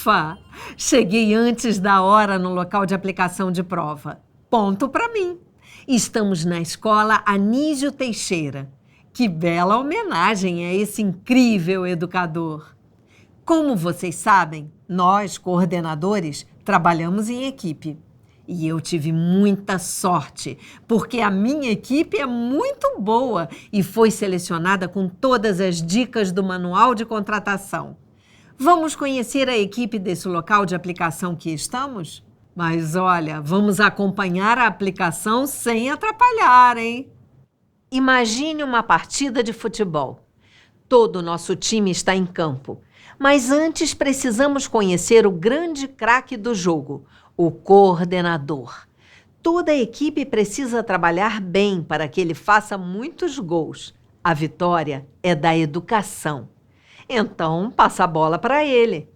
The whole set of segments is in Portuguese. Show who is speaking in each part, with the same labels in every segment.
Speaker 1: Ufa! Cheguei antes da hora no local de aplicação de prova. Ponto para mim. Estamos na escola Anísio Teixeira. Que bela homenagem a esse incrível educador. Como vocês sabem, nós, coordenadores, trabalhamos em equipe. E eu tive muita sorte, porque a minha equipe é muito boa e foi selecionada com todas as dicas do manual de contratação. Vamos conhecer a equipe desse local de aplicação que estamos? Mas olha, vamos acompanhar a aplicação sem atrapalhar, hein? Imagine uma partida de futebol. Todo o nosso time está em campo, mas antes precisamos conhecer o grande craque do jogo, o coordenador. Toda a equipe precisa trabalhar bem para que ele faça muitos gols. A vitória é da educação. Então, passa a bola para ele.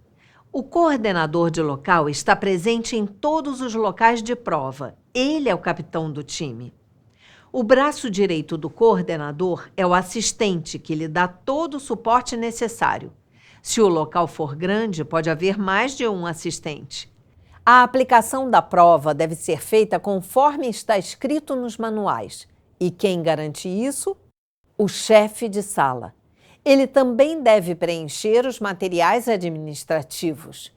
Speaker 1: O coordenador de local está presente em todos os locais de prova. Ele é o capitão do time. O braço direito do coordenador é o assistente, que lhe dá todo o suporte necessário. Se o local for grande, pode haver mais de um assistente. A aplicação da prova deve ser feita conforme está escrito nos manuais. E quem garante isso? O chefe de sala. Ele também deve preencher os materiais administrativos.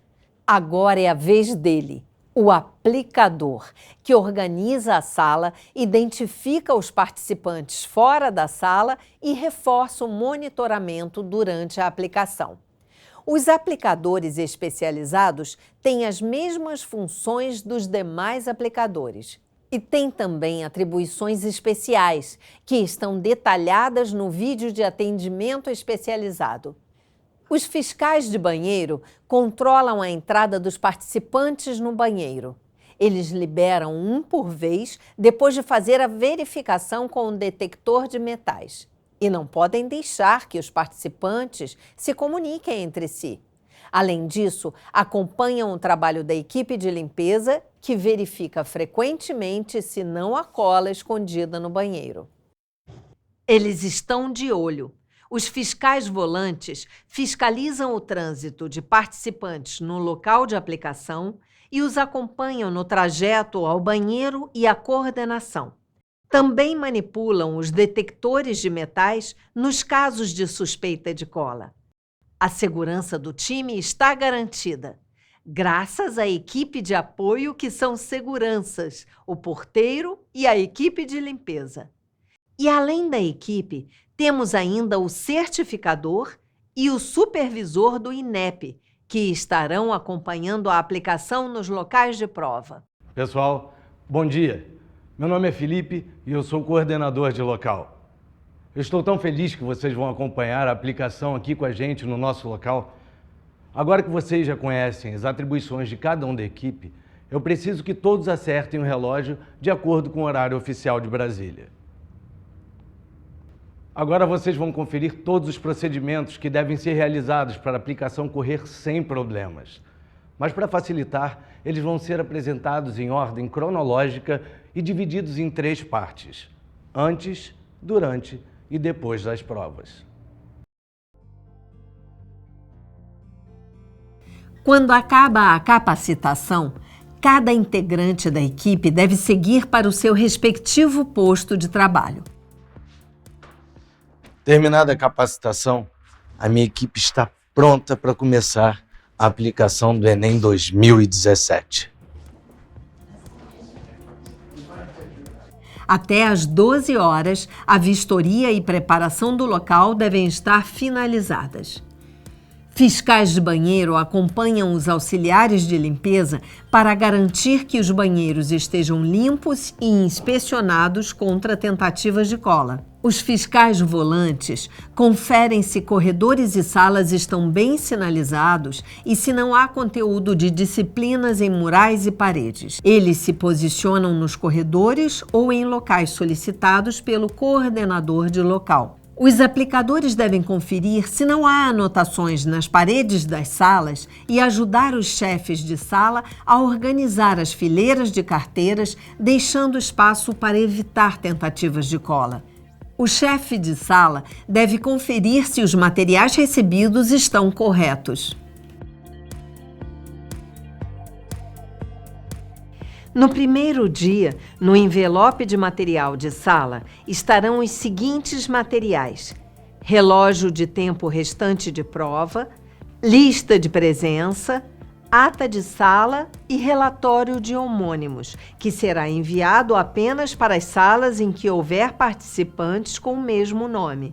Speaker 1: Agora é a vez dele, o aplicador, que organiza a sala, identifica os participantes fora da sala e reforça o monitoramento durante a aplicação. Os aplicadores especializados têm as mesmas funções dos demais aplicadores e têm também atribuições especiais, que estão detalhadas no vídeo de atendimento especializado. Os fiscais de banheiro controlam a entrada dos participantes no banheiro. Eles liberam um por vez depois de fazer a verificação com o detector de metais. E não podem deixar que os participantes se comuniquem entre si. Além disso, acompanham o trabalho da equipe de limpeza, que verifica frequentemente se não há cola escondida no banheiro. Eles estão de olho. Os fiscais volantes fiscalizam o trânsito de participantes no local de aplicação e os acompanham no trajeto ao banheiro e à coordenação. Também manipulam os detectores de metais nos casos de suspeita de cola. A segurança do time está garantida, graças à equipe de apoio que são seguranças, o porteiro e a equipe de limpeza. E além da equipe, temos ainda o certificador e o supervisor do INEP, que estarão acompanhando a aplicação nos locais de prova.
Speaker 2: Pessoal, bom dia. Meu nome é Felipe e eu sou coordenador de local. Eu estou tão feliz que vocês vão acompanhar a aplicação aqui com a gente no nosso local. Agora que vocês já conhecem as atribuições de cada um da equipe, eu preciso que todos acertem o relógio de acordo com o horário oficial de Brasília. Agora vocês vão conferir todos os procedimentos que devem ser realizados para a aplicação correr sem problemas. Mas para facilitar, eles vão ser apresentados em ordem cronológica e divididos em 3 partes: antes, durante e depois das provas.
Speaker 1: Quando acaba a capacitação, cada integrante da equipe deve seguir para o seu respectivo posto de trabalho.
Speaker 3: Terminada a capacitação, a minha equipe está pronta para começar a aplicação do Enem 2017.
Speaker 1: Até às 12 horas, a vistoria e preparação do local devem estar finalizadas. Fiscais de banheiro acompanham os auxiliares de limpeza para garantir que os banheiros estejam limpos e inspecionados contra tentativas de cola. Os fiscais volantes conferem se corredores e salas estão bem sinalizados e se não há conteúdo de disciplinas em murais e paredes. Eles se posicionam nos corredores ou em locais solicitados pelo coordenador de local. Os aplicadores devem conferir se não há anotações nas paredes das salas e ajudar os chefes de sala a organizar as fileiras de carteiras, deixando espaço para evitar tentativas de cola. O chefe de sala deve conferir se os materiais recebidos estão corretos. No primeiro dia, no envelope de material de sala, estarão os seguintes materiais: relógio de tempo restante de prova, lista de presença, ata de sala e relatório de homônimos, que será enviado apenas para as salas em que houver participantes com o mesmo nome.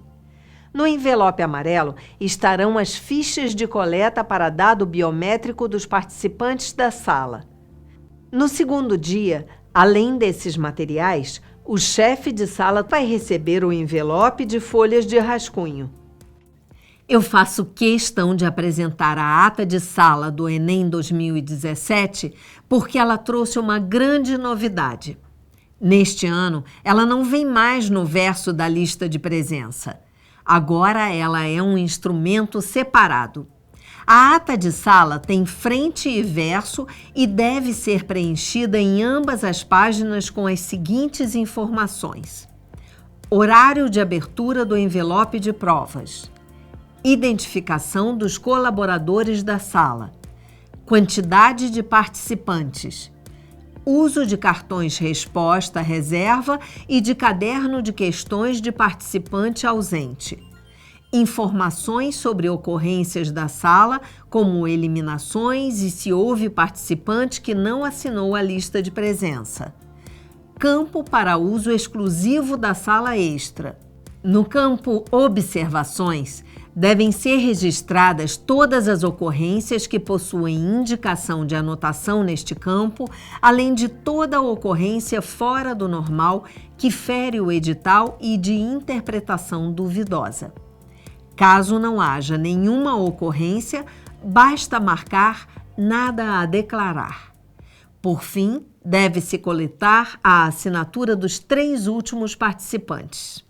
Speaker 1: No envelope amarelo estarão as fichas de coleta para dado biométrico dos participantes da sala. No segundo dia, além desses materiais, o chefe de sala vai receber o envelope de folhas de rascunho. Eu faço questão de apresentar a ata de sala do Enem 2017 porque ela trouxe uma grande novidade. Neste ano, ela não vem mais no verso da lista de presença. Agora ela é um instrumento separado. A ata de sala tem frente e verso e deve ser preenchida em ambas as páginas com as seguintes informações: horário de abertura do envelope de provas, identificação dos colaboradores da sala, quantidade de participantes, uso de cartões resposta reserva e de caderno de questões de participante ausente, informações sobre ocorrências da sala, como eliminações e se houve participante que não assinou a lista de presença, campo para uso exclusivo da sala extra. No campo Observações, devem ser registradas todas as ocorrências que possuem indicação de anotação neste campo, além de toda ocorrência fora do normal que fere o edital e de interpretação duvidosa. Caso não haja nenhuma ocorrência, basta marcar nada a declarar. Por fim, deve-se coletar a assinatura dos 3 últimos participantes.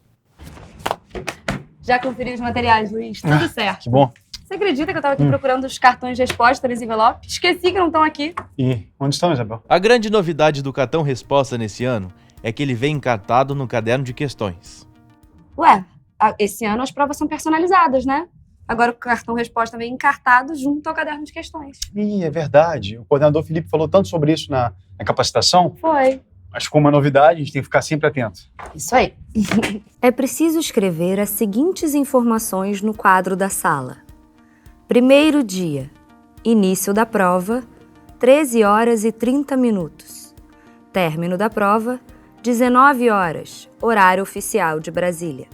Speaker 4: Já conferi os materiais, Luiz. Tudo certo.
Speaker 5: Que bom.
Speaker 4: Você acredita que eu estava aqui procurando os cartões de resposta nesse envelope? Esqueci que não estão aqui.
Speaker 5: E onde estão, Isabel?
Speaker 6: A grande novidade do cartão resposta nesse ano é que ele vem encartado no caderno de questões.
Speaker 4: Ué, esse ano as provas são personalizadas, né? Agora o cartão resposta vem encartado junto ao caderno de questões.
Speaker 5: Ih, é verdade. O coordenador Felipe falou tanto sobre isso na capacitação.
Speaker 4: Foi.
Speaker 5: Mas como uma novidade, a gente tem que ficar sempre atento.
Speaker 4: Isso aí.
Speaker 7: É preciso escrever as seguintes informações no quadro da sala. Primeiro dia, início da prova, 13 horas e 30 minutos. Término da prova, 19 horas, horário oficial de Brasília.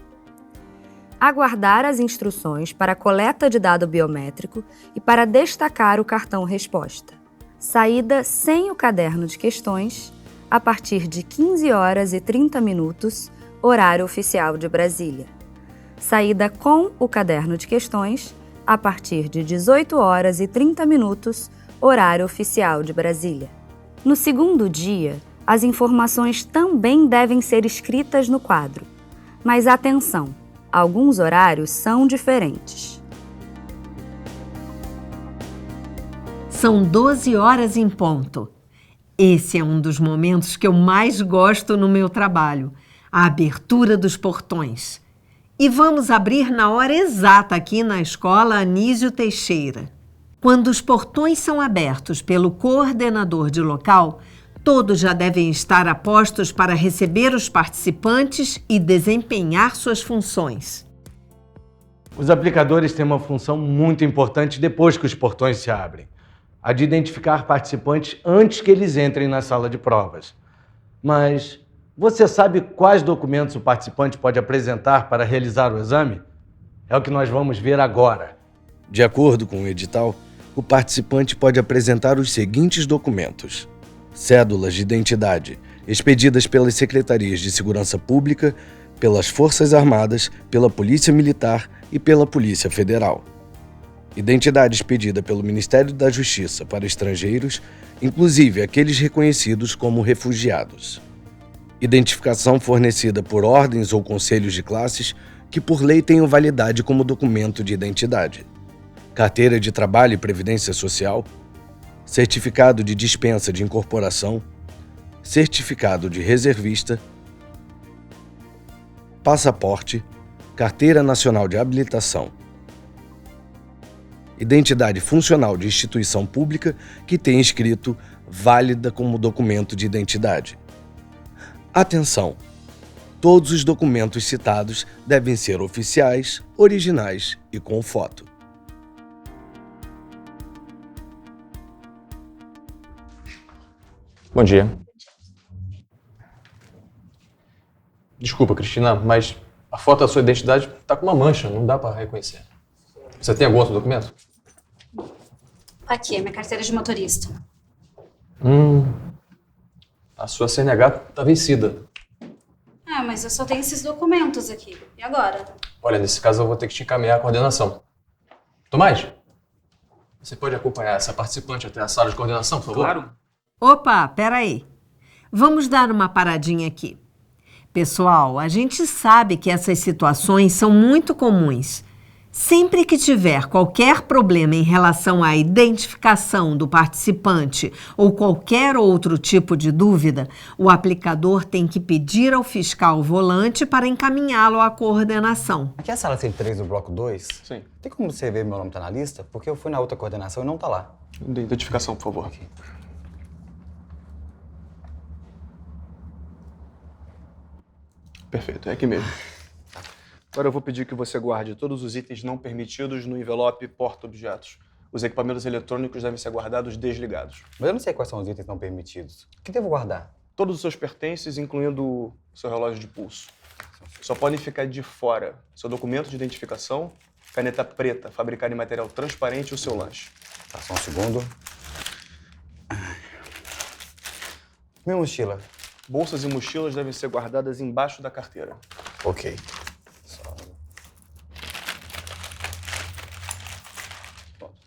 Speaker 7: Aguardar as instruções para a coleta de dado biométrico e para destacar o cartão resposta. Saída sem o caderno de questões, a partir de 15 horas e 30 minutos, horário oficial de Brasília. Saída com o caderno de questões, a partir de 18 horas e 30 minutos, horário oficial de Brasília. No segundo dia, as informações também devem ser escritas no quadro. Mas atenção, alguns horários são diferentes.
Speaker 1: São 12 horas em ponto. Esse é um dos momentos que eu mais gosto no meu trabalho, a abertura dos portões. E vamos abrir na hora exata aqui na Escola Anísio Teixeira. Quando os portões são abertos pelo coordenador de local, todos já devem estar a postos para receber os participantes e desempenhar suas funções.
Speaker 2: Os aplicadores têm uma função muito importante depois que os portões se abrem: a de identificar participantes antes que eles entrem na sala de provas. Mas você sabe quais documentos o participante pode apresentar para realizar o exame? É o que nós vamos ver agora.
Speaker 3: De acordo com o edital, o participante pode apresentar os seguintes documentos: cédulas de identidade, expedidas pelas Secretarias de Segurança Pública, pelas Forças Armadas, pela Polícia Militar e pela Polícia Federal. Identidade expedida pelo Ministério da Justiça para estrangeiros, inclusive aqueles reconhecidos como refugiados. Identificação fornecida por ordens ou conselhos de classes que por lei tenham validade como documento de identidade. Carteira de Trabalho e Previdência Social, certificado de dispensa de incorporação, certificado de reservista, passaporte, carteira nacional de habilitação. identidade funcional de instituição pública que tenha escrito válida como documento de identidade. Atenção! Todos os documentos citados devem ser oficiais, originais e com foto.
Speaker 5: Bom dia. Desculpa, Cristina, mas a foto da sua identidade tá com uma mancha, não dá para reconhecer. Você tem algum outro documento?
Speaker 8: Aqui, minha carteira de motorista.
Speaker 5: A sua CNH tá vencida.
Speaker 8: Ah, mas eu só tenho esses documentos aqui. E agora?
Speaker 5: Olha, nesse caso eu vou ter que te encaminhar a coordenação. Tomás, você pode acompanhar essa participante até a sala de coordenação, por favor? Claro.
Speaker 1: Opa, peraí. Vamos dar uma paradinha aqui. Pessoal, a gente sabe que essas situações são muito comuns. Sempre que tiver qualquer problema em relação à identificação do participante ou qualquer outro tipo de dúvida, o aplicador tem que pedir ao fiscal volante para encaminhá-lo à coordenação.
Speaker 9: Aqui é a sala 103 do bloco 2?
Speaker 5: Sim.
Speaker 9: Tem como você ver meu nome tá na lista? Porque eu fui na outra coordenação e não tá lá.
Speaker 5: Identificação, por favor.
Speaker 9: Okay.
Speaker 5: Perfeito, é aqui mesmo. Agora eu vou pedir que você guarde todos os itens não permitidos no envelope porta-objetos. Os equipamentos eletrônicos devem ser guardados desligados.
Speaker 9: Mas eu não sei quais são os itens não permitidos. O que devo guardar?
Speaker 5: Todos os seus pertences, incluindo o seu relógio de pulso. Só podem ficar de fora seu documento de identificação, caneta preta fabricada em material transparente e o seu lanche.
Speaker 9: Tá, só um segundo. Minha mochila.
Speaker 5: Bolsas e mochilas devem ser guardadas embaixo da carteira.
Speaker 9: Ok.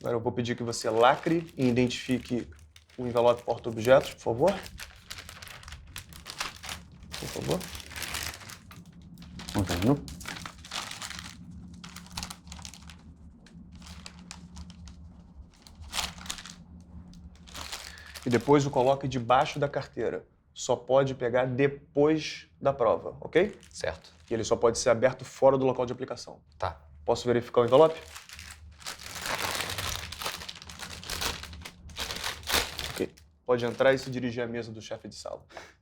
Speaker 5: Agora eu vou pedir que você lacre e identifique o envelope porta-objetos, por favor. Por favor.
Speaker 9: Montando.
Speaker 5: E depois o coloque debaixo da carteira. Só pode pegar depois da prova, ok?
Speaker 9: Certo.
Speaker 5: E ele só pode ser aberto fora do local de aplicação.
Speaker 9: Tá.
Speaker 5: Posso verificar o envelope? Ok. Pode entrar e se dirigir à mesa do chefe de sala.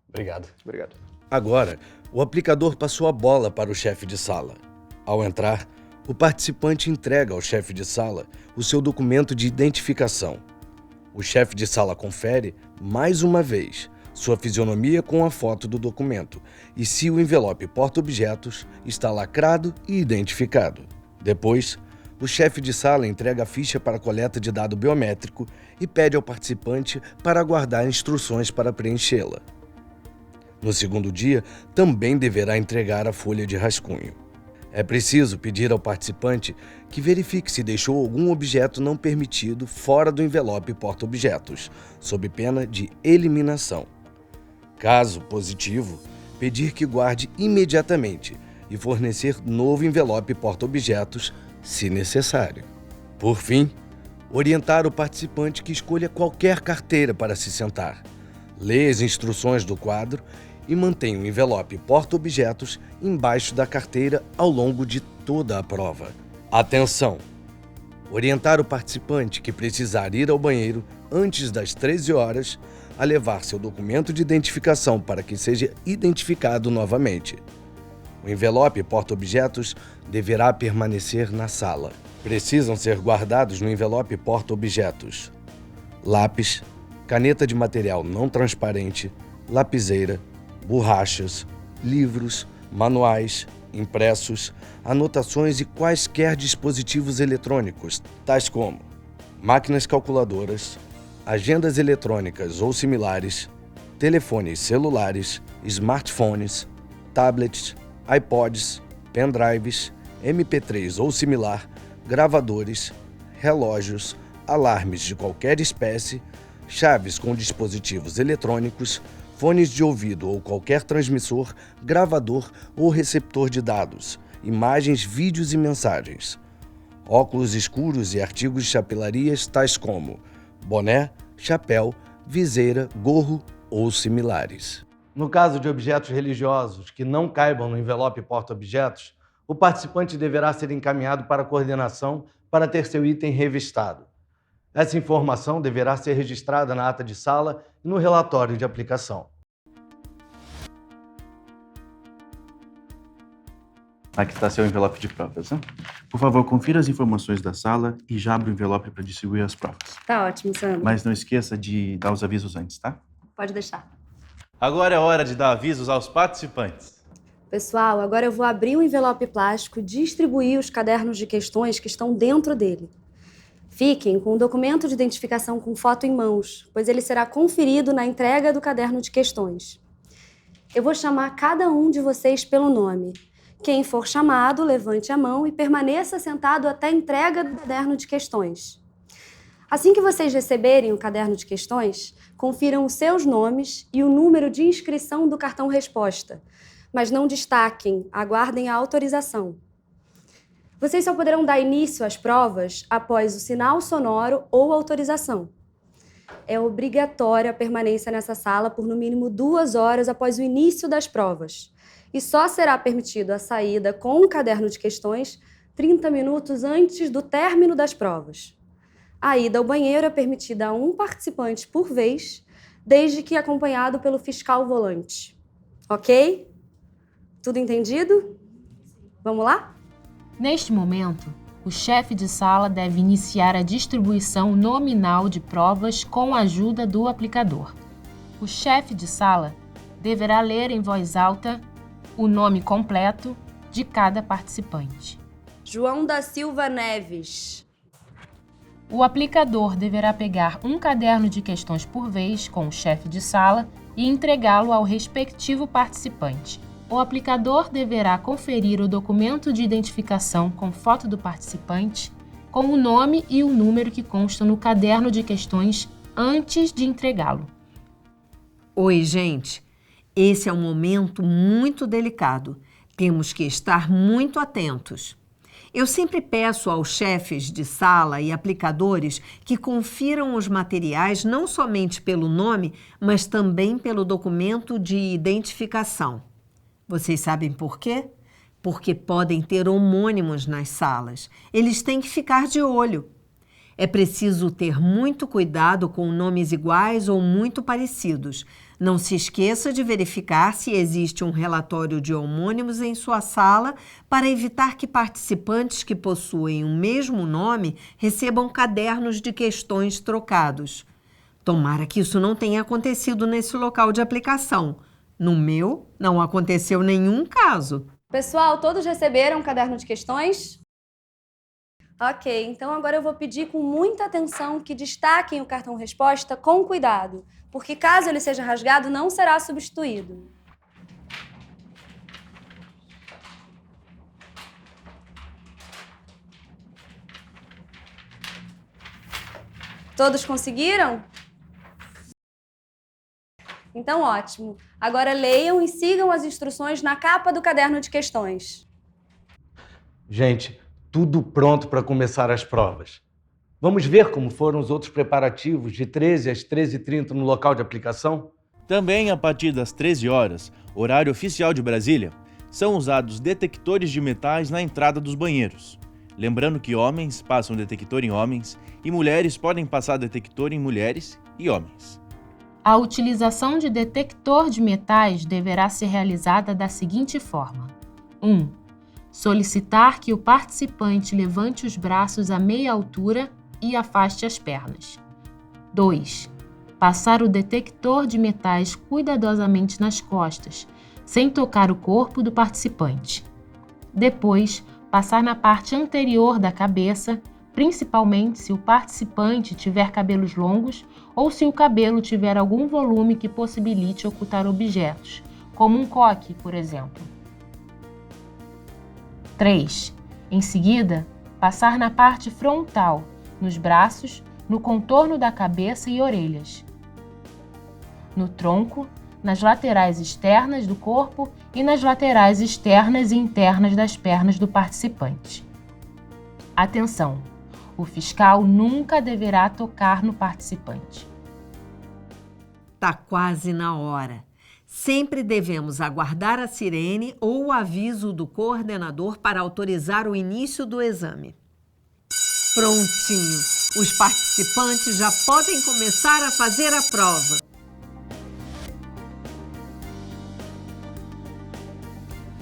Speaker 9: Obrigado.
Speaker 5: Obrigado.
Speaker 3: Agora, o aplicador passou a bola para o chefe de sala. Ao entrar, o participante entrega ao chefe de sala o seu documento de identificação. O chefe de sala confere, mais uma vez, sua fisionomia com a foto do documento e se o envelope porta-objetos está lacrado e identificado. Depois, o chefe de sala entrega a ficha para coleta de dado biométrico e pede ao participante para aguardar instruções para preenchê-la. No segundo dia, também deverá entregar a folha de rascunho. É preciso pedir ao participante que verifique se deixou algum objeto não permitido fora do envelope porta-objetos, sob pena de eliminação. Caso positivo, pedir que guarde imediatamente e fornecer novo envelope porta-objetos, se necessário. Por fim, orientar o participante que escolha qualquer carteira para se sentar, lê as instruções do quadro e mantenha o envelope porta-objetos embaixo da carteira ao longo de toda a prova. Atenção! Orientar o participante que precisar ir ao banheiro antes das 13 horas a levar seu documento de identificação para que seja identificado novamente. O envelope porta-objetos deverá permanecer na sala. Precisam ser guardados no envelope porta-objetos lápis, caneta de material não transparente, lapiseira, borrachas, livros, manuais, impressos, anotações e quaisquer dispositivos eletrônicos, tais como máquinas calculadoras, agendas eletrônicas ou similares, telefones celulares, smartphones, tablets, iPods, pendrives, MP3 ou similar, gravadores, relógios, alarmes de qualquer espécie, chaves com dispositivos eletrônicos, fones de ouvido ou qualquer transmissor, gravador ou receptor de dados, imagens, vídeos e mensagens, óculos escuros e artigos de chapelarias tais como boné, chapéu, viseira, gorro ou similares.
Speaker 2: No caso de objetos religiosos que não caibam no envelope porta-objetos, o participante deverá ser encaminhado para a coordenação para ter seu item revistado. Essa informação deverá ser registrada na ata de sala e no relatório de aplicação.
Speaker 6: Aqui está seu envelope de provas, né? Por favor, confira as informações da sala e já abra o envelope para distribuir as provas.
Speaker 4: Tá ótimo, Sandro.
Speaker 6: Mas não esqueça de dar os avisos antes, tá?
Speaker 4: Pode deixar.
Speaker 6: Agora é hora de dar avisos aos participantes.
Speaker 4: Pessoal, agora eu vou abrir o envelope plástico e distribuir os cadernos de questões que estão dentro dele. Fiquem com o documento de identificação com foto em mãos, pois ele será conferido na entrega do caderno de questões. Eu vou chamar cada um de vocês pelo nome. Quem for chamado, levante a mão e permaneça sentado até a entrega do caderno de questões. Assim que vocês receberem o caderno de questões, confiram os seus nomes e o número de inscrição do cartão resposta, mas não destaquem, aguardem a autorização. Vocês só poderão dar início às provas após o sinal sonoro ou autorização. É obrigatória a permanência nessa sala por no mínimo 2 horas após o início das provas. E só será permitido a saída com o caderno de questões 30 minutos antes do término das provas. A ida ao banheiro é permitida a um participante por vez, desde que acompanhado pelo fiscal volante. Ok? Tudo entendido? Vamos lá?
Speaker 10: Neste momento, o chefe de sala deve iniciar a distribuição nominal de provas com a ajuda do aplicador. O chefe de sala deverá ler em voz alta o nome completo de cada participante.
Speaker 4: João da Silva Neves.
Speaker 10: O aplicador deverá pegar um caderno de questões por vez com o chefe de sala e entregá-lo ao respectivo participante. O aplicador deverá conferir o documento de identificação com foto do participante, com o nome e o número que constam no caderno de questões antes de entregá-lo.
Speaker 1: Oi, gente. Esse é um momento muito delicado. Temos que estar muito atentos. Eu sempre peço aos chefes de sala e aplicadores que confiram os materiais não somente pelo nome, mas também pelo documento de identificação. Vocês sabem por quê? Porque podem ter homônimos nas salas. Eles têm que ficar de olho. É preciso ter muito cuidado com nomes iguais ou muito parecidos. Não se esqueça de verificar se existe um relatório de homônimos em sua sala para evitar que participantes que possuem o mesmo nome recebam cadernos de questões trocados. Tomara que isso não tenha acontecido nesse local de aplicação. No meu, não aconteceu nenhum caso.
Speaker 4: Pessoal, todos receberam o caderno de questões? Ok, então agora eu vou pedir com muita atenção que destaquem o cartão resposta com cuidado, porque caso ele seja rasgado, não será substituído. Todos conseguiram? Então, ótimo. Agora leiam e sigam as instruções na capa do caderno de questões.
Speaker 2: Gente, tudo pronto para começar as provas. Vamos ver como foram os outros preparativos de 13 às 13h30 no local de aplicação?
Speaker 6: Também a partir das 13 horas, horário oficial de Brasília, são usados detectores de metais na entrada dos banheiros. Lembrando que homens passam detector em homens e mulheres podem passar detector em mulheres e homens.
Speaker 10: A utilização de detector de metais deverá ser realizada da seguinte forma. 1. Solicitar que o participante levante os braços a meia altura e afaste as pernas. 2. Passar o detector de metais cuidadosamente nas costas, sem tocar o corpo do participante. Depois, passar na parte anterior da cabeça, principalmente se o participante tiver cabelos longos ou se o cabelo tiver algum volume que possibilite ocultar objetos, como um coque, por exemplo. 3. Em seguida, passar na parte frontal, nos braços, no contorno da cabeça e orelhas, no tronco, nas laterais externas do corpo e nas laterais externas e internas das pernas do participante. Atenção! O fiscal nunca deverá tocar no participante.
Speaker 1: Tá quase na hora. Sempre devemos aguardar a sirene ou o aviso do coordenador para autorizar o início do exame. Prontinho. Os participantes já podem começar a fazer a prova.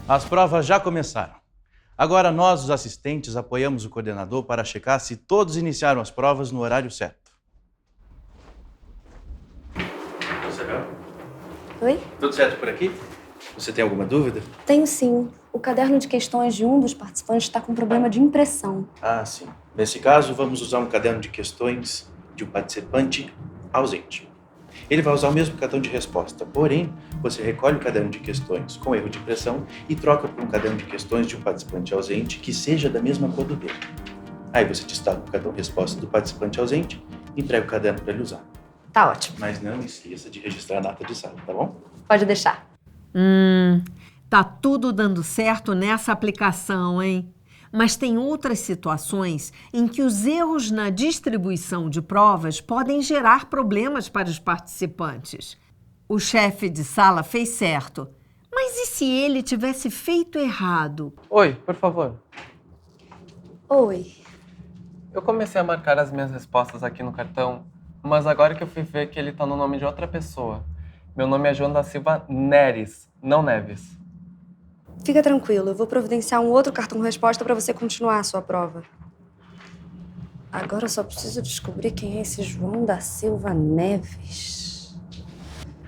Speaker 6: As provas já começaram. Agora nós, os assistentes, apoiamos o coordenador para checar se todos iniciaram as provas no horário certo. Isabel?
Speaker 4: Oi?
Speaker 6: Tudo certo por aqui? Você tem alguma dúvida?
Speaker 4: Tenho sim. O caderno de questões de um dos participantes está com problema de impressão.
Speaker 6: Ah, sim. Nesse caso, vamos usar um caderno de questões de um participante ausente. Ele vai usar o mesmo cartão de resposta, porém, você recolhe o caderno de questões com erro de impressão e troca por um caderno de questões de um participante ausente que seja da mesma cor do dele. Aí você destaca o cartão de resposta do participante ausente e entrega o caderno para ele usar.
Speaker 4: Tá ótimo.
Speaker 6: Mas não esqueça de registrar a nota de sala, tá bom?
Speaker 4: Pode deixar.
Speaker 1: Tá tudo dando certo nessa aplicação, hein? Mas tem outras situações em que os erros na distribuição de provas podem gerar problemas para os participantes. O chefe de sala fez certo, mas e se ele tivesse feito errado?
Speaker 11: Oi, por favor.
Speaker 4: Oi.
Speaker 11: Eu comecei a marcar as minhas respostas aqui no cartão, mas agora que eu fui ver que ele tá no nome de outra pessoa. Meu nome é João da Silva Neres, não Neves.
Speaker 4: Fica tranquilo, eu vou providenciar um outro cartão-resposta para você continuar a sua prova. Agora eu só preciso descobrir quem é esse João da Silva Neves.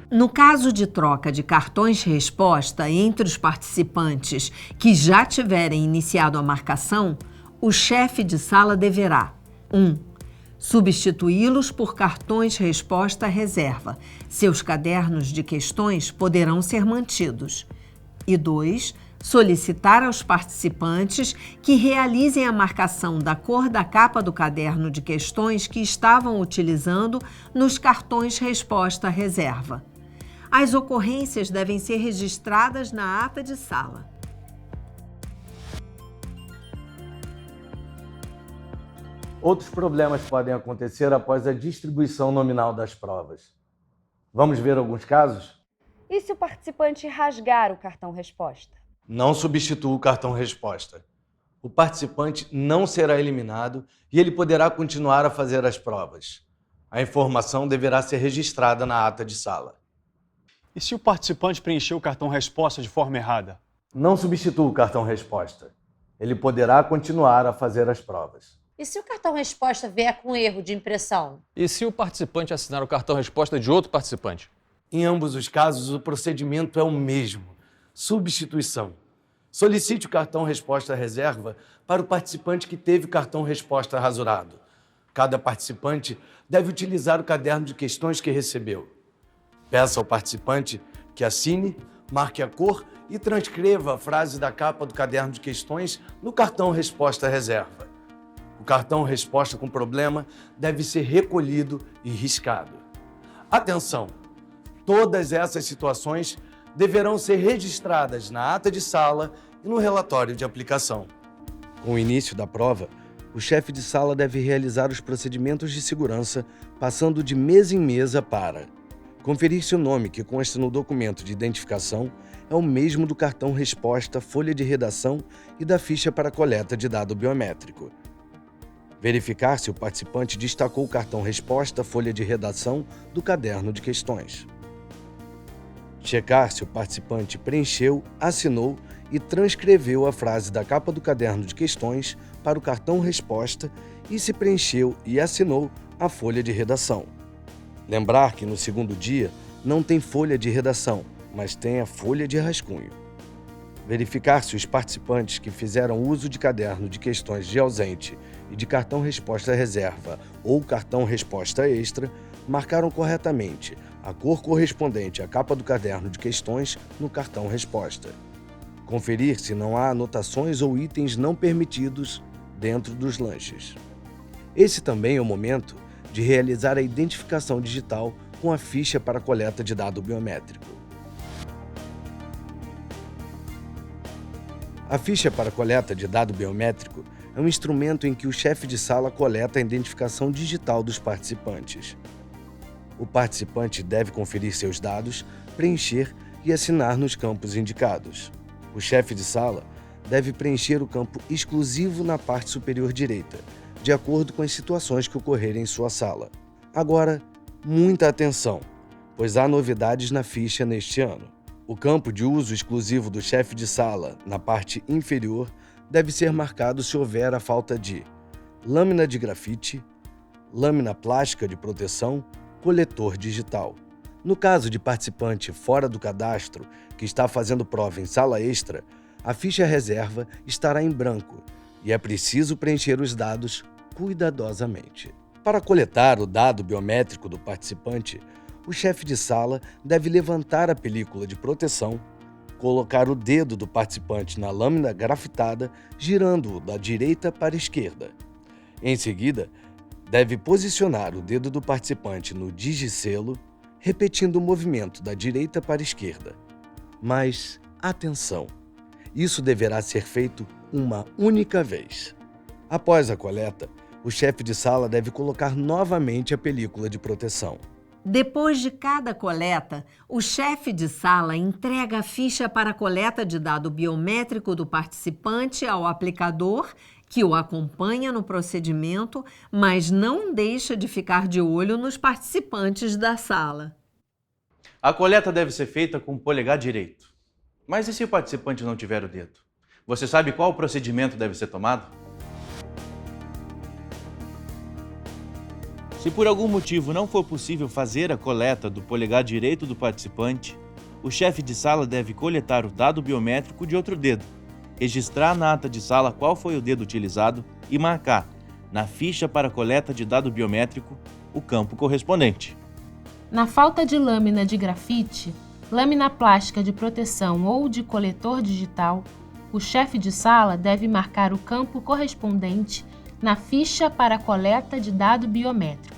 Speaker 1: No caso de troca de cartões-resposta entre os participantes que já tiverem iniciado a marcação, o chefe de sala deverá 1. Substituí-los por cartões-resposta reserva. Seus cadernos de questões poderão ser mantidos. E 2. Solicitar aos participantes que realizem a marcação da cor da capa do caderno de questões que estavam utilizando nos cartões-resposta reserva. As ocorrências devem ser registradas na ata de sala.
Speaker 2: Outros problemas podem acontecer após a distribuição nominal das provas. Vamos ver alguns casos?
Speaker 7: E se o participante rasgar o cartão-resposta?
Speaker 2: Não substitua o cartão-resposta. O participante não será eliminado e ele poderá continuar a fazer as provas. A informação deverá ser registrada na ata de sala.
Speaker 12: E se o participante preencheu o cartão-resposta de forma errada?
Speaker 2: Não substitua o cartão-resposta. Ele poderá continuar a fazer as provas.
Speaker 13: E se o cartão-resposta vier com erro de impressão?
Speaker 14: E se o participante assinar o cartão-resposta de outro participante?
Speaker 2: Em ambos os casos, o procedimento é o mesmo. Substituição. Solicite o cartão-resposta reserva para o participante que teve o cartão-resposta rasurado. Cada participante deve utilizar o caderno de questões que recebeu. Peça ao participante que assine, marque a cor e transcreva a frase da capa do caderno de questões no cartão-resposta reserva. O cartão-resposta com problema deve ser recolhido e riscado. Atenção! Todas essas situações deverão ser registradas na ata de sala e no relatório de aplicação.
Speaker 3: Com o início da prova, o chefe de sala deve realizar os procedimentos de segurança, passando de mesa em mesa para conferir se o nome que consta no documento de identificação é o mesmo do cartão-resposta, folha de redação e da ficha para coleta de dado biométrico. Verificar se o participante destacou o cartão-resposta, folha de redação do caderno de questões. Checar se o participante preencheu, assinou e transcreveu a frase da capa do caderno de questões para o cartão-resposta e se preencheu e assinou a folha de redação. Lembrar que no segundo dia não tem folha de redação, mas tem a folha de rascunho. Verificar se os participantes que fizeram uso de caderno de questões de ausente e de cartão-resposta reserva ou cartão-resposta extra marcaram corretamente a cor correspondente à capa do caderno de questões no cartão-resposta. Conferir se não há anotações ou itens não permitidos dentro dos lanches. Esse também é o momento de realizar a identificação digital com a ficha para coleta de dado biométrico. A ficha para coleta de dado biométrico é um instrumento em que o chefe de sala coleta a identificação digital dos participantes. O participante deve conferir seus dados, preencher e assinar nos campos indicados. O chefe de sala deve preencher o campo exclusivo na parte superior direita, de acordo com as situações que ocorrerem em sua sala. Agora, muita atenção, pois há novidades na ficha neste ano. O campo de uso exclusivo do chefe de sala, na parte inferior, deve ser marcado se houver a falta de lâmina de grafite, lâmina plástica de proteção, coletor digital. No caso de participante fora do cadastro que está fazendo prova em sala extra, a ficha reserva estará em branco e é preciso preencher os dados cuidadosamente. Para coletar o dado biométrico do participante, o chefe de sala deve levantar a película de proteção, colocar o dedo do participante na lâmina grafitada, girando-o da direita para a esquerda. Em seguida, deve posicionar o dedo do participante no digiselo, repetindo o movimento da direita para a esquerda. Mas, atenção! Isso deverá ser feito uma única vez. Após a coleta, o chefe de sala deve colocar novamente a película de proteção.
Speaker 1: Depois de cada coleta, o chefe de sala entrega a ficha para a coleta de dado biométrico do participante ao aplicador, que o acompanha no procedimento, mas não deixa de ficar de olho nos participantes da sala.
Speaker 6: A coleta deve ser feita com o polegar direito. Mas e se o participante não tiver o dedo? Você sabe qual procedimento deve ser tomado? Se por algum motivo não for possível fazer a coleta do polegar direito do participante, o chefe de sala deve coletar o dado biométrico de outro dedo, registrar na ata de sala qual foi o dedo utilizado e marcar, na ficha para coleta de dado biométrico, o campo correspondente.
Speaker 10: Na falta de lâmina de grafite, lâmina plástica de proteção ou de coletor digital, o chefe de sala deve marcar o campo correspondente na ficha para coleta de dado biométrico.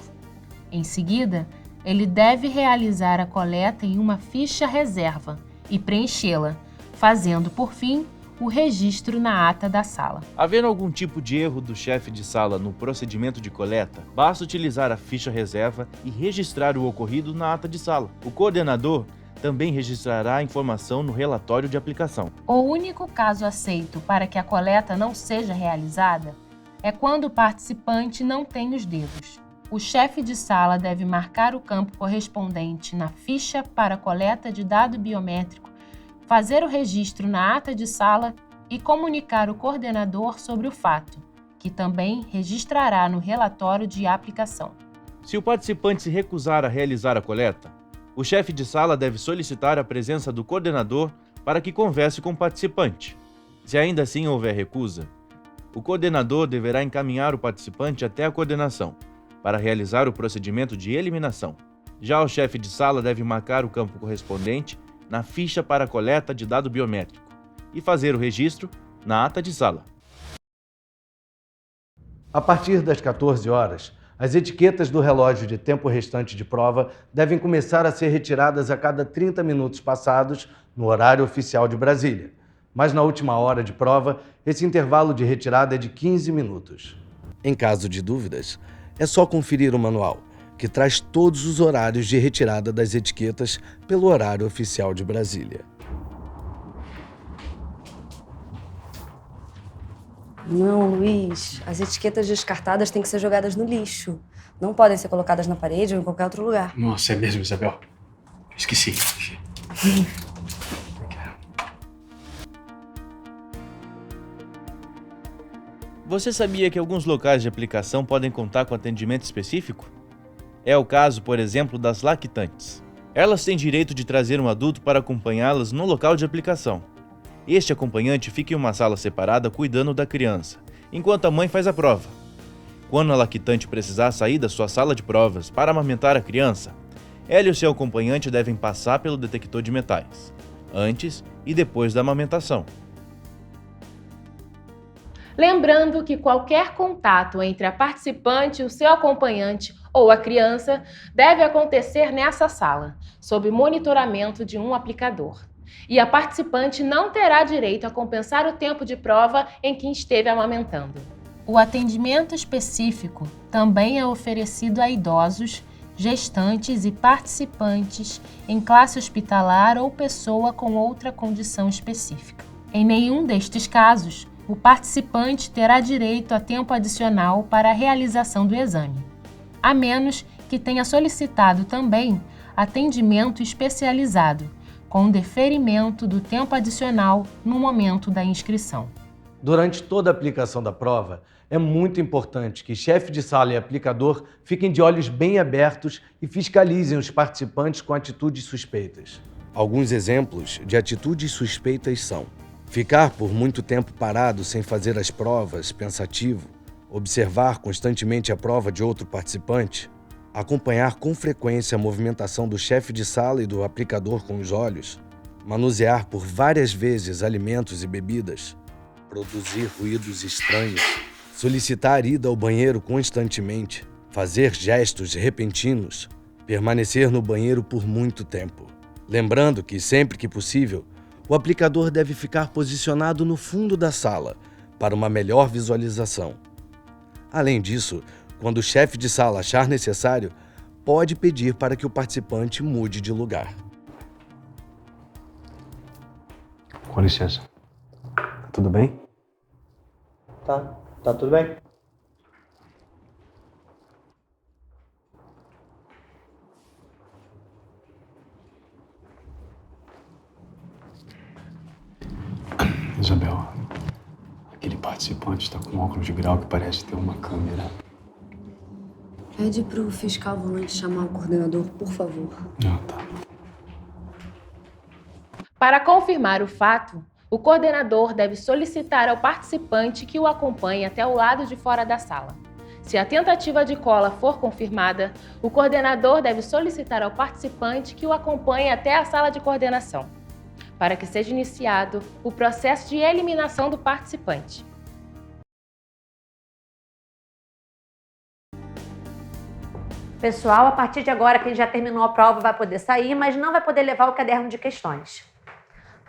Speaker 10: Em seguida, ele deve realizar a coleta em uma ficha reserva e preenchê-la, fazendo, por fim, o registro na ata da sala.
Speaker 6: Havendo algum tipo de erro do chefe de sala no procedimento de coleta, basta utilizar a ficha reserva e registrar o ocorrido na ata de sala. O coordenador também registrará a informação no relatório de aplicação.
Speaker 10: O único caso aceito para que a coleta não seja realizada é quando o participante não tem os dedos. O chefe de sala deve marcar o campo correspondente na ficha para coleta de dado biométrico, fazer o registro na ata de sala e comunicar o coordenador sobre o fato, que também registrará no relatório de aplicação.
Speaker 6: Se o participante se recusar a realizar a coleta, o chefe de sala deve solicitar a presença do coordenador para que converse com o participante. Se ainda assim houver recusa, o coordenador deverá encaminhar o participante até a coordenação para realizar o procedimento de eliminação. Já o chefe de sala deve marcar o campo correspondente na ficha para a coleta de dado biométrico e fazer o registro na ata de sala.
Speaker 2: A partir das 14 horas, as etiquetas do relógio de tempo restante de prova devem começar a ser retiradas a cada 30 minutos passados no horário oficial de Brasília. Mas na última hora de prova, esse intervalo de retirada é de 15 minutos.
Speaker 3: Em caso de dúvidas, é só conferir o manual, que traz todos os horários de retirada das etiquetas pelo horário oficial de Brasília.
Speaker 4: Não, Luiz. As etiquetas descartadas têm que ser jogadas no lixo. Não podem ser colocadas na parede ou em qualquer outro lugar.
Speaker 12: Nossa, é mesmo, Isabel? Esqueci.
Speaker 6: Você sabia que alguns locais de aplicação podem contar com atendimento específico? É o caso, por exemplo, das lactantes. Elas têm direito de trazer um adulto para acompanhá-las no local de aplicação. Este acompanhante fica em uma sala separada cuidando da criança, enquanto a mãe faz a prova. Quando a lactante precisar sair da sua sala de provas para amamentar a criança, ela e o seu acompanhante devem passar pelo detector de metais, antes e depois da amamentação.
Speaker 10: Lembrando que qualquer contato entre a participante, o seu acompanhante ou a criança deve acontecer nessa sala, sob monitoramento de um aplicador. E a participante não terá direito a compensar o tempo de prova em que esteve amamentando. O atendimento específico também é oferecido a idosos, gestantes e participantes em classe hospitalar ou pessoa com outra condição específica. Em nenhum destes casos, o participante terá direito a tempo adicional para a realização do exame, a menos que tenha solicitado também atendimento especializado, com deferimento do tempo adicional no momento da inscrição.
Speaker 2: Durante toda a aplicação da prova, é muito importante que chefe de sala e aplicador fiquem de olhos bem abertos e fiscalizem os participantes com atitudes suspeitas.
Speaker 3: Alguns exemplos de atitudes suspeitas são: ficar por muito tempo parado sem fazer as provas, pensativo, observar constantemente a prova de outro participante, acompanhar com frequência a movimentação do chefe de sala e do aplicador com os olhos, manusear por várias vezes alimentos e bebidas, produzir ruídos estranhos, solicitar ida ao banheiro constantemente, fazer gestos repentinos, permanecer no banheiro por muito tempo. Lembrando que, sempre que possível, o aplicador deve ficar posicionado no fundo da sala para uma melhor visualização. Além disso, quando o chefe de sala achar necessário, pode pedir para que o participante mude de lugar.
Speaker 12: Com licença. Tá tudo bem?
Speaker 5: Tá tudo bem.
Speaker 12: Isabel, aquele participante está com um óculos de grau que parece ter uma câmera.
Speaker 4: Pede pro fiscal volante chamar o coordenador, por favor.
Speaker 12: Tá.
Speaker 10: Para confirmar o fato, o coordenador deve solicitar ao participante que o acompanhe até o lado de fora da sala. Se a tentativa de cola for confirmada, o coordenador deve solicitar ao participante que o acompanhe até a sala de coordenação, para que seja iniciado o processo de eliminação do participante.
Speaker 13: Pessoal, a partir de agora, quem já terminou a prova vai poder sair, mas não vai poder levar o caderno de questões.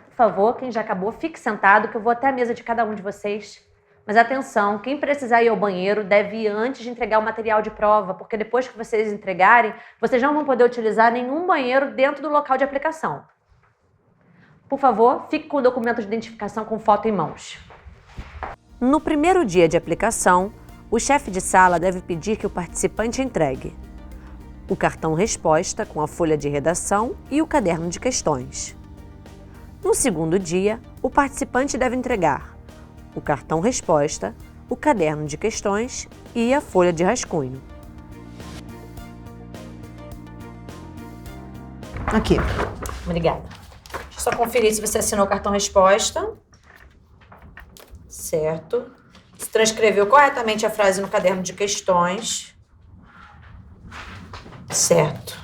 Speaker 13: Por favor, quem já acabou, fique sentado, que eu vou até a mesa de cada um de vocês. Mas atenção, quem precisar ir ao banheiro deve ir antes de entregar o material de prova, porque depois que vocês entregarem, vocês não vão poder utilizar nenhum banheiro dentro do local de aplicação. Por favor, fique com o documento de identificação com foto em mãos. No primeiro dia de aplicação, o chefe de sala deve pedir que o participante entregue o cartão resposta com a folha de redação e o caderno de questões. No segundo dia, o participante deve entregar o cartão resposta, o caderno de questões e a folha de rascunho.
Speaker 8: Aqui.
Speaker 13: Obrigada. Deixa eu só conferir se você assinou o cartão resposta. Certo. Se transcreveu corretamente a frase no caderno de questões. Certo.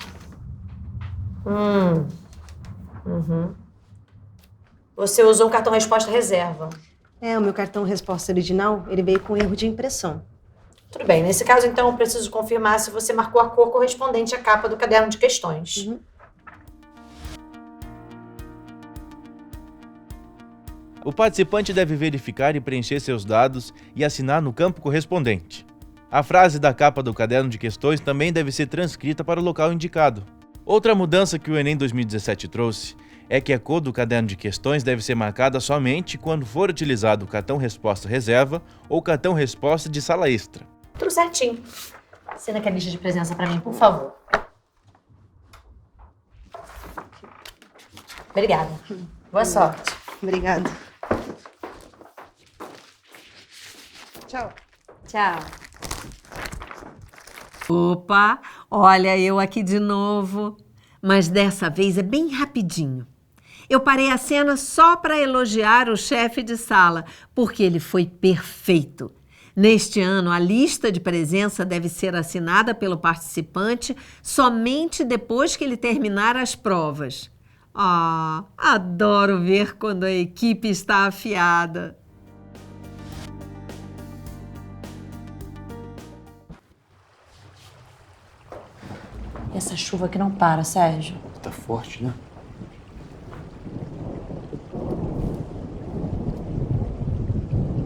Speaker 13: Você usou um cartão resposta reserva.
Speaker 15: O meu cartão resposta original, ele veio com erro de impressão.
Speaker 13: Tudo bem. Nesse caso, então, eu preciso confirmar se você marcou a cor correspondente à capa do caderno de questões.
Speaker 6: O participante deve verificar e preencher seus dados e assinar no campo correspondente. A frase da capa do caderno de questões também deve ser transcrita para o local indicado. Outra mudança que o Enem 2017 trouxe é que a cor do caderno de questões deve ser marcada somente quando for utilizado o cartão resposta reserva ou cartão resposta de sala extra.
Speaker 13: Tudo certinho. Assina aqui a lista de presença para mim, por favor. Obrigada. Boa sorte.
Speaker 15: Obrigada. Tchau.
Speaker 13: Tchau.
Speaker 1: Opa, olha eu aqui de novo. Mas dessa vez é bem rapidinho. Eu parei a cena só para elogiar o chefe de sala, porque ele foi perfeito. Neste ano, a lista de presença deve ser assinada pelo participante somente depois que ele terminar as provas. Adoro ver quando a equipe está afiada.
Speaker 13: Essa chuva que não para, Sérgio.
Speaker 12: Tá forte, né?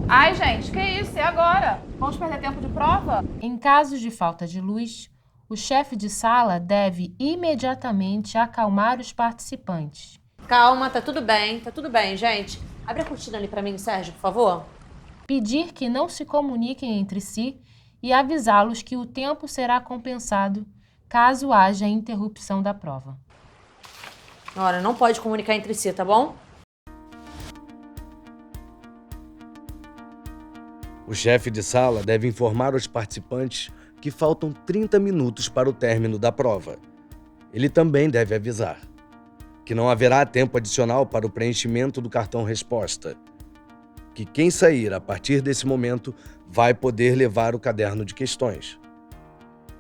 Speaker 16: Ai, gente, que isso? E agora? Vamos perder tempo de prova?
Speaker 10: Em casos de falta de luz, o chefe de sala deve imediatamente acalmar os participantes.
Speaker 13: Calma, tá tudo bem, gente. Abre a cortina ali pra mim, Sérgio, por favor.
Speaker 10: pedir que não se comuniquem entre si e avisá-los que o tempo será compensado caso haja interrupção da prova.
Speaker 13: Ora, não pode comunicar entre si, tá bom?
Speaker 3: O chefe de sala deve informar os participantes que faltam 30 minutos para o término da prova. Ele também deve avisar que não haverá tempo adicional para o preenchimento do cartão resposta, que quem sair a partir desse momento vai poder levar o caderno de questões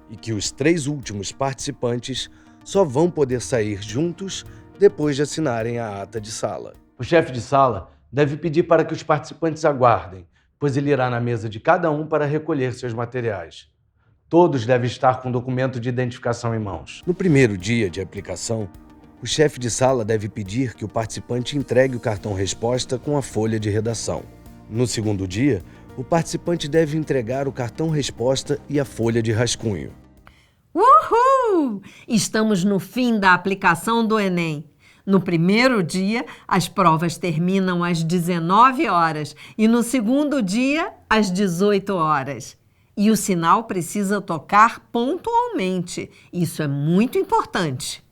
Speaker 3: e que os 3 últimos participantes só vão poder sair juntos depois de assinarem a ata de sala.
Speaker 2: O chefe de sala deve pedir para que os participantes aguardem, pois ele irá na mesa de cada um para recolher seus materiais. Todos devem estar com documento de identificação em mãos.
Speaker 3: No primeiro dia de aplicação, o chefe de sala deve pedir que o participante entregue o cartão resposta com a folha de redação. No segundo dia, o participante deve entregar o cartão resposta e a folha de rascunho.
Speaker 1: Uhul! Estamos no fim da aplicação do Enem. No primeiro dia, as provas terminam às 19 horas e no segundo dia, às 18 horas. E o sinal precisa tocar pontualmente. Isso é muito importante.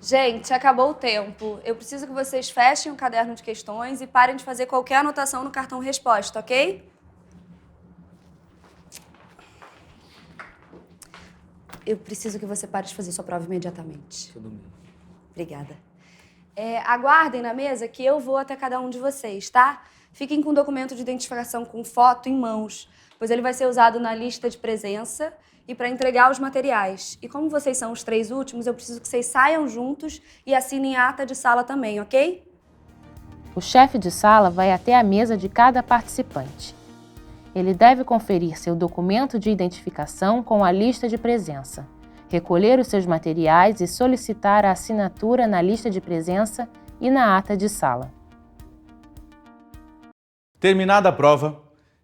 Speaker 4: Gente, acabou o tempo. Eu preciso que vocês fechem o caderno de questões e parem de fazer qualquer anotação no cartão resposta, ok? Eu preciso que você pare de fazer sua prova imediatamente.
Speaker 9: Tudo bem.
Speaker 4: Obrigada. Aguardem na mesa que eu vou até cada um de vocês, tá? Fiquem com o documento de identificação com foto em mãos, pois ele vai ser usado na lista de presença e para entregar os materiais. E como vocês são os 3 últimos, eu preciso que vocês saiam juntos e assinem a ata de sala também, ok?
Speaker 10: O chefe de sala vai até a mesa de cada participante. Ele deve conferir seu documento de identificação com a lista de presença, recolher os seus materiais e solicitar a assinatura na lista de presença e na ata de sala.
Speaker 6: Terminada a prova,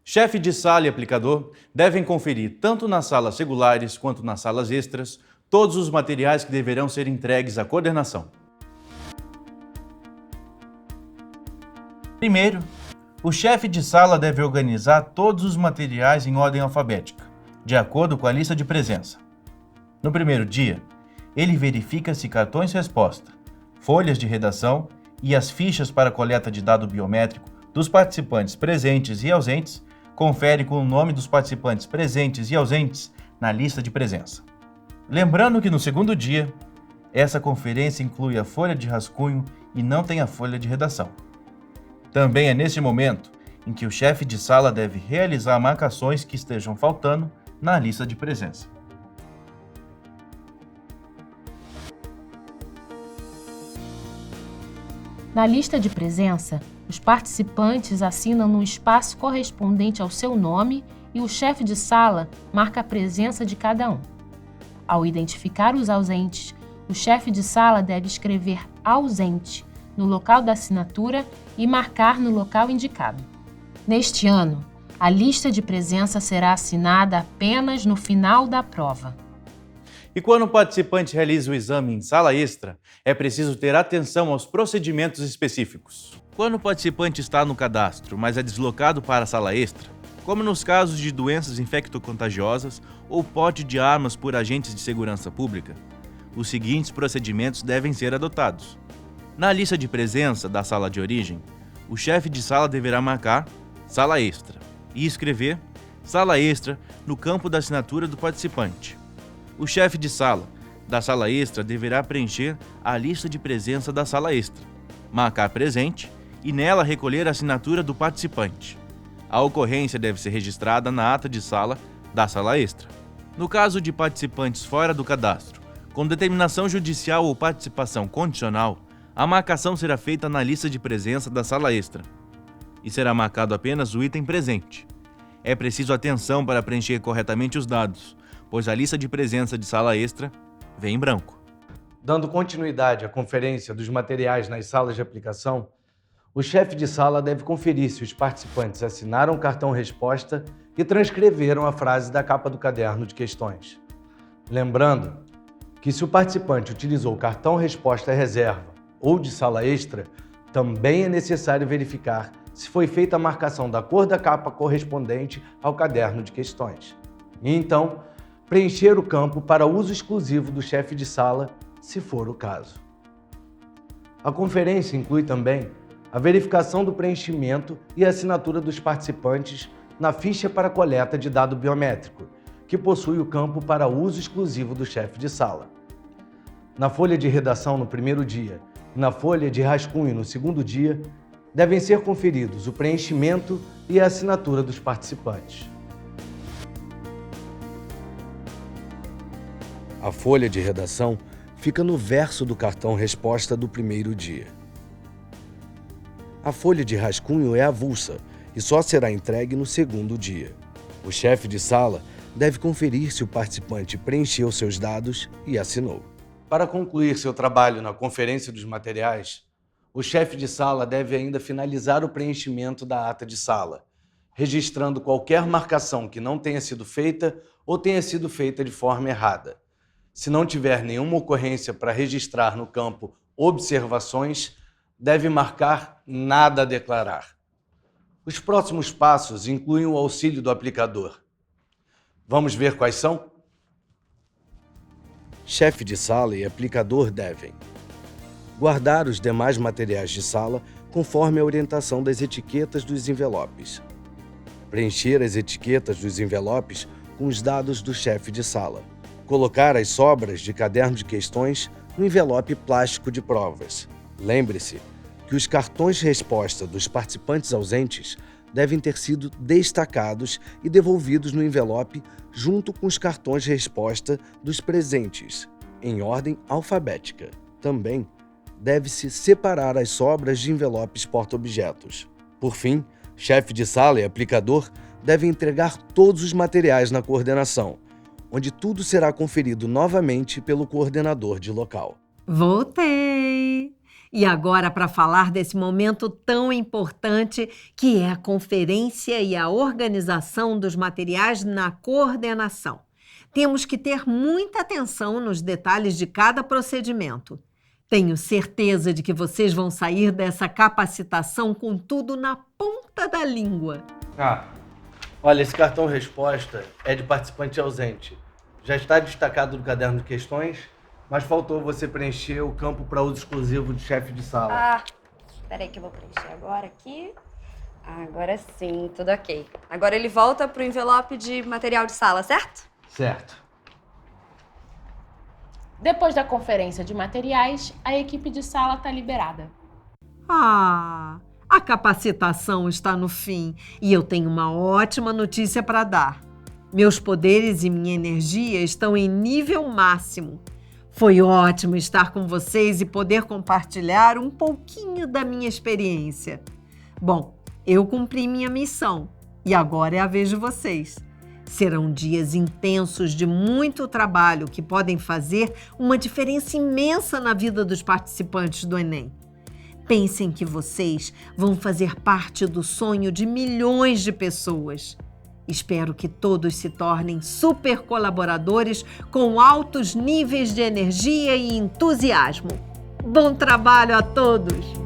Speaker 6: chefe de sala e aplicador devem conferir, tanto nas salas regulares quanto nas salas extras, todos os materiais que deverão ser entregues à coordenação. Primeiro, o chefe de sala deve organizar todos os materiais em ordem alfabética, de acordo com a lista de presença. No primeiro dia, ele verifica se cartões resposta, folhas de redação e as fichas para coleta de dado biométrico dos participantes presentes e ausentes confere com o nome dos participantes presentes e ausentes na lista de presença. Lembrando que no segundo dia, essa conferência inclui a folha de rascunho e não tem a folha de redação. Também é nesse momento em que o chefe de sala deve realizar marcações que estejam faltando na lista de presença.
Speaker 10: Na lista de presença, os participantes assinam no espaço correspondente ao seu nome e o chefe de sala marca a presença de cada um. Ao identificar os ausentes, o chefe de sala deve escrever ausente no local da assinatura e marcar no local indicado. Neste ano, a lista de presença será assinada apenas no final da prova.
Speaker 6: E quando o participante realiza o exame em sala extra, é preciso ter atenção aos procedimentos específicos. Quando o participante está no cadastro, mas é deslocado para a sala extra, como nos casos de doenças infectocontagiosas ou porte de armas por agentes de segurança pública, os seguintes procedimentos devem ser adotados. Na lista de presença da sala de origem, o chefe de sala deverá marcar sala extra e escrever sala extra no campo da assinatura do participante. O chefe de sala da sala extra deverá preencher a lista de presença da sala extra, marcar presente e nela recolher a assinatura do participante. A ocorrência deve ser registrada na ata de sala da sala extra. No caso de participantes fora do cadastro, com determinação judicial ou participação condicional, a marcação será feita na lista de presença da sala extra e será marcado apenas o item presente. É preciso atenção para preencher corretamente os dados, pois a lista de presença de sala extra vem em branco.
Speaker 2: Dando continuidade à conferência dos materiais nas salas de aplicação, o chefe de sala deve conferir se os participantes assinaram o cartão resposta e transcreveram a frase da capa do caderno de questões. Lembrando que se o participante utilizou o cartão resposta reserva ou de sala extra, também é necessário verificar se foi feita a marcação da cor da capa correspondente ao caderno de questões. E então, preencher o campo para uso exclusivo do chefe de sala, se for o caso. A conferência inclui também a verificação do preenchimento e a assinatura dos participantes na ficha para coleta de dado biométrico, que possui o campo para uso exclusivo do chefe de sala. Na folha de redação no primeiro dia e na folha de rascunho no segundo dia, devem ser conferidos o preenchimento e a assinatura dos participantes.
Speaker 3: A folha de redação fica no verso do cartão resposta do primeiro dia. A folha de rascunho é avulsa e só será entregue no segundo dia. O chefe de sala deve conferir se o participante preencheu seus dados e assinou.
Speaker 2: Para concluir seu trabalho na conferência dos materiais, o chefe de sala deve ainda finalizar o preenchimento da ata de sala, registrando qualquer marcação que não tenha sido feita ou tenha sido feita de forma errada. Se não tiver nenhuma ocorrência para registrar no campo observações, deve marcar nada a declarar. Os próximos passos incluem o auxílio do aplicador. Vamos ver quais são?
Speaker 3: Chefe de sala e aplicador devem guardar os demais materiais de sala conforme a orientação das etiquetas dos envelopes. Preencher as etiquetas dos envelopes com os dados do chefe de sala. Colocar as sobras de caderno de questões no envelope plástico de provas. Lembre-se que os cartões resposta dos participantes ausentes devem ter sido destacados e devolvidos no envelope junto com os cartões resposta dos presentes, em ordem alfabética. Também deve-se separar as sobras de envelopes porta-objetos. Por fim, chefe de sala e aplicador devem entregar todos os materiais na coordenação, onde tudo será conferido novamente pelo coordenador de local.
Speaker 1: Voltei! E agora para falar desse momento tão importante que é a conferência e a organização dos materiais na coordenação. Temos que ter muita atenção nos detalhes de cada procedimento. Tenho certeza de que vocês vão sair dessa capacitação com tudo na ponta da língua.
Speaker 2: Olha, esse cartão resposta é de participante ausente. Já está destacado no caderno de questões, mas faltou você preencher o campo para uso exclusivo de chefe de sala.
Speaker 4: Peraí que eu vou preencher agora aqui. Agora sim, tudo ok. Agora ele volta pro envelope de material de sala, certo?
Speaker 2: Certo.
Speaker 10: Depois da conferência de materiais, a equipe de sala está liberada.
Speaker 1: A capacitação está no fim e eu tenho uma ótima notícia para dar. Meus poderes e minha energia estão em nível máximo. Foi ótimo estar com vocês e poder compartilhar um pouquinho da minha experiência. Bom, eu cumpri minha missão e agora é a vez de vocês. Serão dias intensos de muito trabalho que podem fazer uma diferença imensa na vida dos participantes do Enem. Pensem que vocês vão fazer parte do sonho de milhões de pessoas. Espero que todos se tornem super colaboradores com altos níveis de energia e entusiasmo. Bom trabalho a todos!